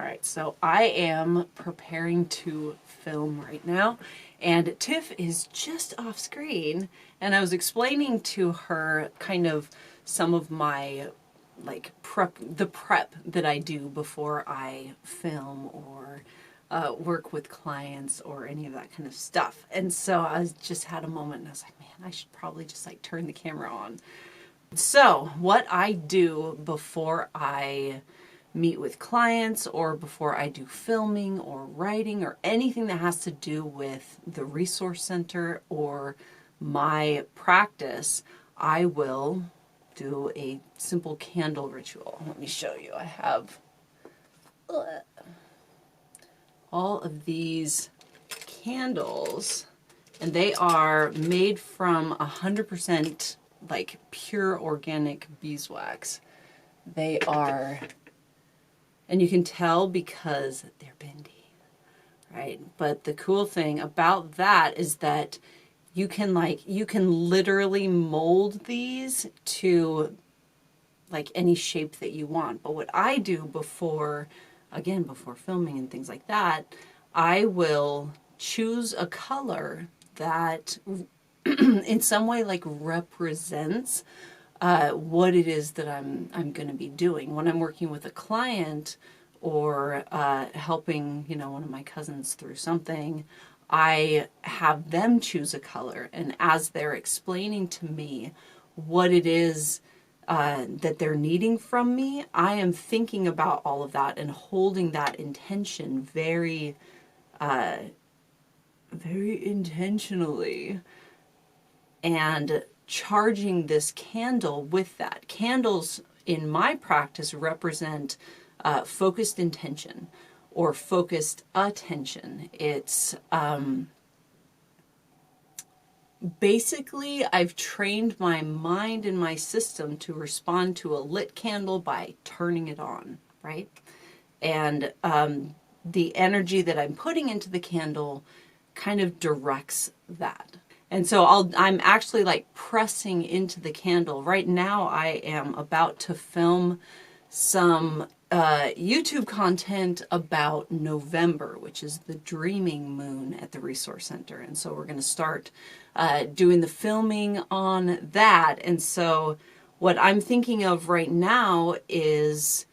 right, so I am preparing to film right now, and Tiff is just off screen, and I was explaining to her kind of some of my like prep that I do before I film or work with clients or any of that kind of stuff. And so I just had a moment and I was like, man, I should probably just like turn the camera on. So what I do before I meet with clients or before I do filming or writing or anything that has to do with the resource center or my practice, I will do a simple candle ritual. Let me show you. I have all of these candles, and they are made from 100% like pure organic beeswax. They are, and you can tell because they're bendy, right? But the cool thing about that is that you can literally mold these to like any shape that you want. But what I do before filming and things like that, I will choose a color that in some way like represents what it is that I'm going to be doing when I'm working with a client or helping one of my cousins through something. I have them choose a color, and as they're explaining to me what it is that they're needing from me, I am thinking about all of that and holding that intention very, very intentionally, and charging this candle with that. Candles in my practice represent focused intention or focused attention. It's basically, I've trained my mind and my system to respond to a lit candle by turning it on, right? And the energy that I'm putting into the candle kind of directs that. And so I'm actually like pressing into the candle. Right now I am about to film some YouTube content about November, which is the dreaming moon at the Resource Center. And so we're going to start doing the filming on that. And so what I'm thinking of right now is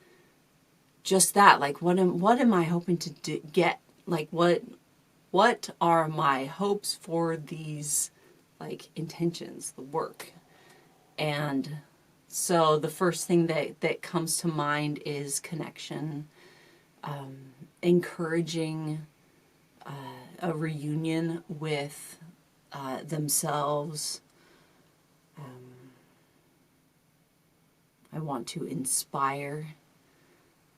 just that, like what am I hoping to get? Like what are my hopes for these like intentions, the work? And so the first thing that comes to mind is connection, encouraging a reunion with themselves. I want to inspire.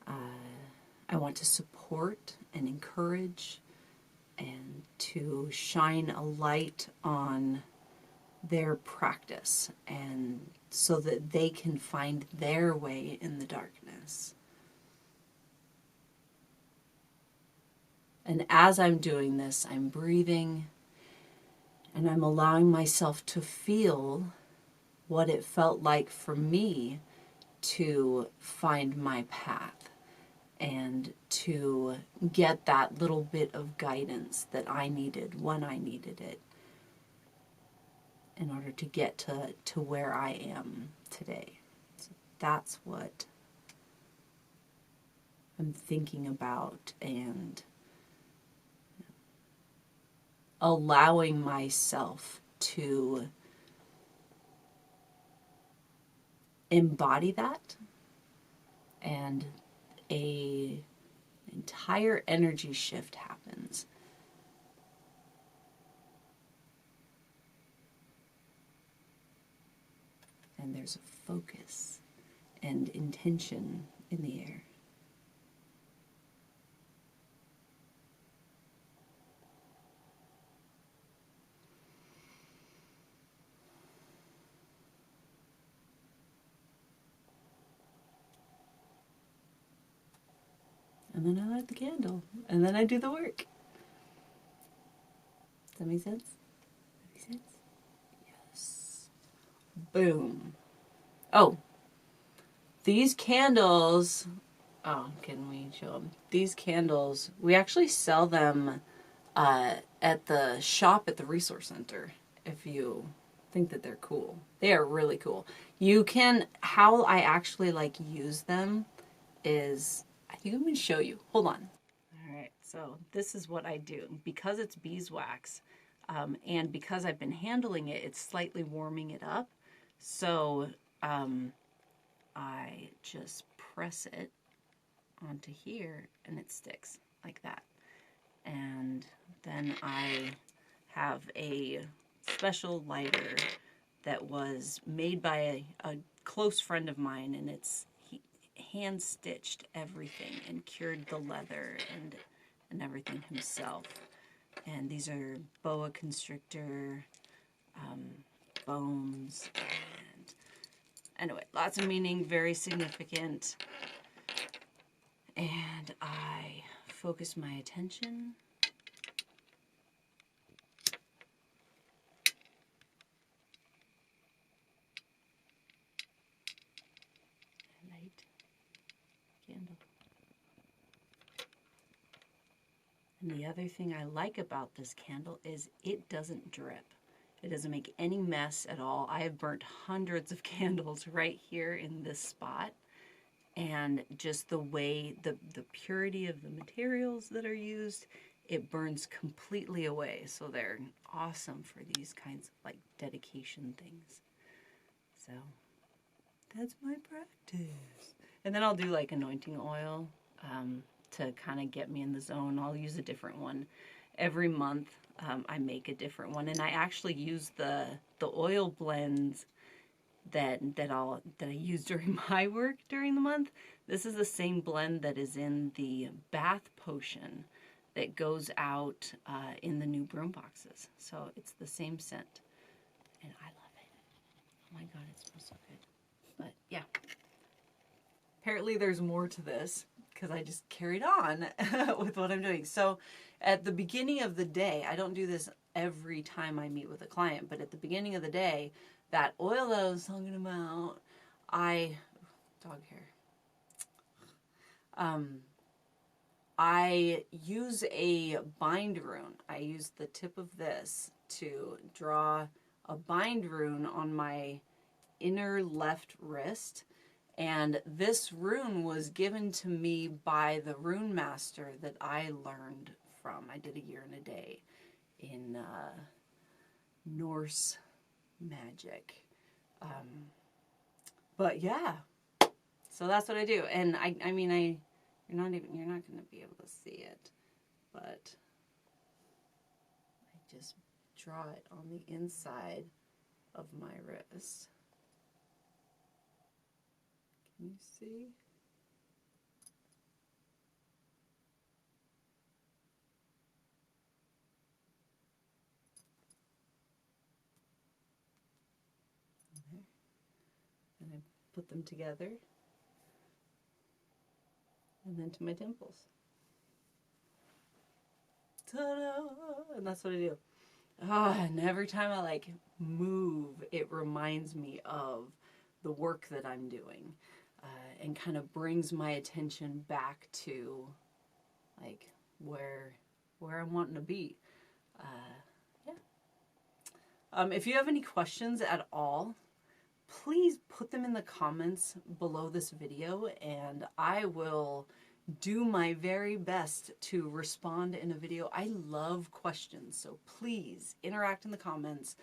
I want to support and encourage and to shine a light on their practice, and so that they can find their way in the darkness. And as I'm doing this, I'm breathing and I'm allowing myself to feel what it felt like for me to find my path and to get that little bit of guidance that I needed when I needed it in order to get to where I am today. So that's what I'm thinking about, and allowing myself to embody that, and an entire energy shift happens. And there's a focus and intention in the air. And then I light the candle, and then I do the work. Does that make sense? Does that make sense? Yes. Boom. Oh, these candles, Oh, can we show them? These candles, we actually sell them at the shop at the resource center if you think that they're cool. They are really cool. You can, how I actually like use them is, I think I'm going to show you. Hold on. All right, so this is what I do. Because it's beeswax and because I've been handling it, it's slightly warming it up. So I just press it onto here and it sticks like that. And then I have a special lighter that was made by a close friend of mine, and he hand stitched everything and cured the leather and everything himself. And these are boa constrictor bones, and anyway, lots of meaning, very significant. And I focus my attention. Light candle. And the other thing I like about this candle is it doesn't drip. It doesn't make any mess at all. I have burnt hundreds of candles right here in this spot. And just the way, the purity of the materials that are used, it burns completely away. So they're awesome for these kinds of like dedication things. So that's my practice. And then I'll do like anointing oil to kind of get me in the zone. I'll use a different one. Every month I make a different one. And I actually use the oil blends that I use during my work during the month. This is the same blend that is in the bath potion that goes out in the new broom boxes. So it's the same scent, and I love it. Oh my god, it smells so good. But yeah, apparently there's more to this because I just carried on with what I'm doing. So at the beginning of the day, I don't do this every time I meet with a client, but at the beginning of the day, that oil that I was talking about, dog hair. I use a bind rune. I use the tip of this to draw a bind rune on my inner left wrist. And this rune was given to me by the rune master that I learned from. I did a year and a day in Norse magic. But yeah, so that's what I do. And I mean, you're not going to be able to see it, but I just draw it on the inside of my wrist. Can you see? Okay. And I put them together. And then to my temples. Ta-da! And that's what I do. And every time I like move, it reminds me of the work that I'm doing, and kind of brings my attention back to like where I'm wanting to be. Yeah. If you have any questions at all, please put them in the comments below this video, and I will do my very best to respond in a video. I love questions, so please interact in the comments.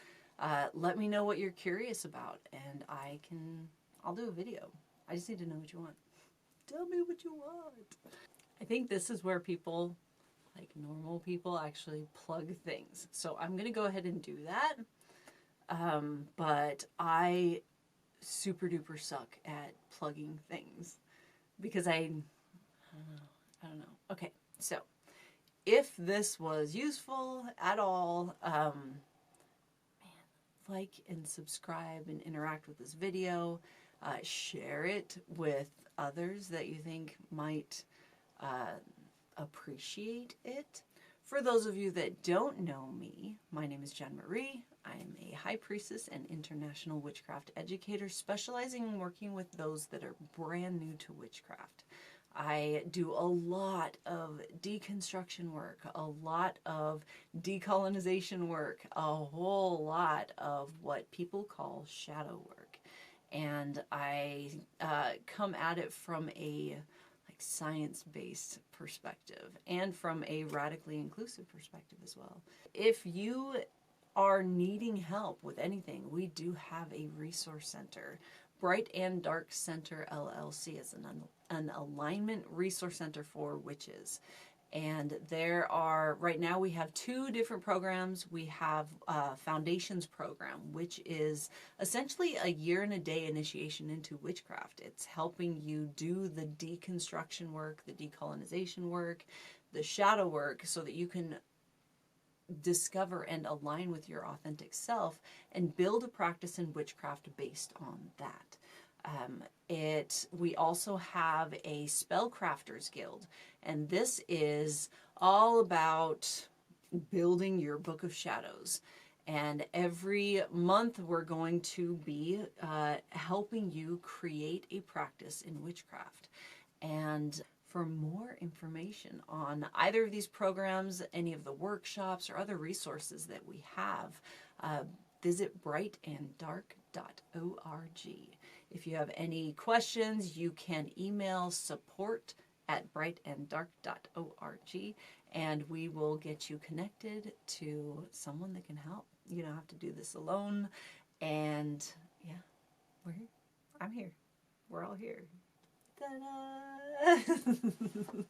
Let me know what you're curious about, and I'll do a video. I just need to know what you want. Tell me what you want. I think this is where people, like normal people, actually plug things. So I'm going to go ahead and do that. But I super duper suck at plugging things because I don't know. Okay, so if this was useful at all, man, like and subscribe and interact with this video. Share it with others that you think might appreciate it. For those of you that don't know me, my name is Jen Marie. I am a high priestess and international witchcraft educator specializing in working with those that are brand new to witchcraft. I do a lot of deconstruction work, a lot of decolonization work, a whole lot of what people call shadow work. And I come at it from a like science-based perspective and from a radically inclusive perspective as well. If you are needing help with anything, we do have a resource center. Bright and Dark Center LLC is an alignment resource center for witches. And there are, right now we have two different programs. We have a Foundations program, which is essentially a year and a day initiation into witchcraft. It's helping you do the deconstruction work, the decolonization work, the shadow work, so that you can discover and align with your authentic self and build a practice in witchcraft based on that. We also have a Spellcrafters Guild, and this is all about building your Book of Shadows. And every month we're going to be helping you create a practice in witchcraft. And for more information on either of these programs, any of the workshops, or other resources that we have, visit brightanddark.org. If you have any questions, you can email support@brightanddark.org, and we will get you connected to someone that can help. You don't have to do this alone. And yeah, we're here. I'm here. We're all here. Ta-da!